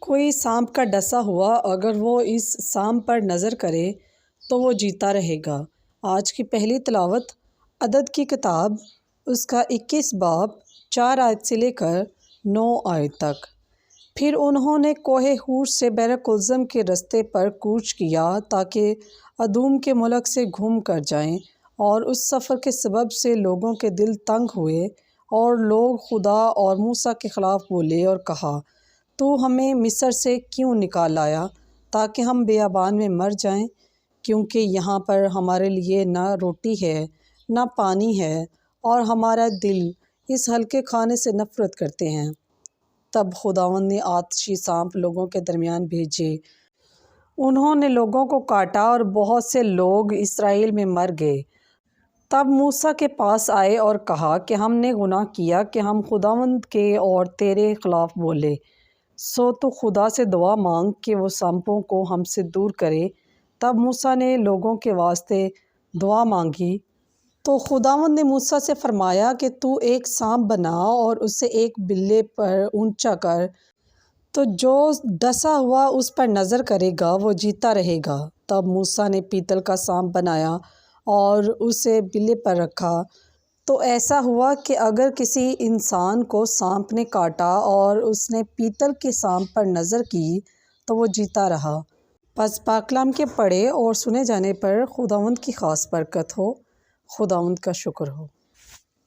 کوئی سانپ کا ڈسا ہوا اگر وہ اس سانپ پر نظر کرے تو وہ جیتا رہے گا۔ آج کی پہلی تلاوت عدد کی کتاب، اس کا 21 باب 4 آیت سے لے کر 9 آیت تک۔ پھر انہوں نے کوہ حور سے بحر کلزم کے رستے پر کوچ کیا تاکہ ادوم کے ملک سے گھوم کر جائیں، اور اس سفر کے سبب سے لوگوں کے دل تنگ ہوئے اور لوگ خدا اور موسیٰ کے خلاف بولے اور کہا، تو ہمیں مصر سے کیوں نکال لایا تاکہ ہم بیابان میں مر جائیں، کیونکہ یہاں پر ہمارے لیے نہ روٹی ہے نہ پانی ہے، اور ہمارا دل اس ہلکے کھانے سے نفرت کرتے ہیں۔ تب خداوند نے آتشی سانپ لوگوں کے درمیان بھیجے، انہوں نے لوگوں کو کاٹا اور بہت سے لوگ اسرائیل میں مر گئے۔ تب موسیٰ کے پاس آئے اور کہا کہ ہم نے گناہ کیا کہ ہم خداوند کے اور تیرے خلاف بولے، سو تو خدا سے دعا مانگ کہ وہ سانپوں کو ہم سے دور کرے۔ تب موسیٰ نے لوگوں کے واسطے دعا مانگی، تو خداوند نے موسیٰ سے فرمایا کہ تو ایک سانپ بنا اور اسے ایک بلے پر اونچا کر، تو جو ڈسا ہوا اس پر نظر کرے گا وہ جیتا رہے گا۔ تب موسیٰ نے پیتل کا سانپ بنایا اور اسے بلے پر رکھا، تو ایسا ہوا کہ اگر کسی انسان کو سانپ نے کاٹا اور اس نے پیتل کے سانپ پر نظر کی تو وہ جیتا رہا۔ پس پاک کلام کے پڑھے اور سنے جانے پر خداوند کی خاص برکت ہو۔ خداوند کا شکر ہو۔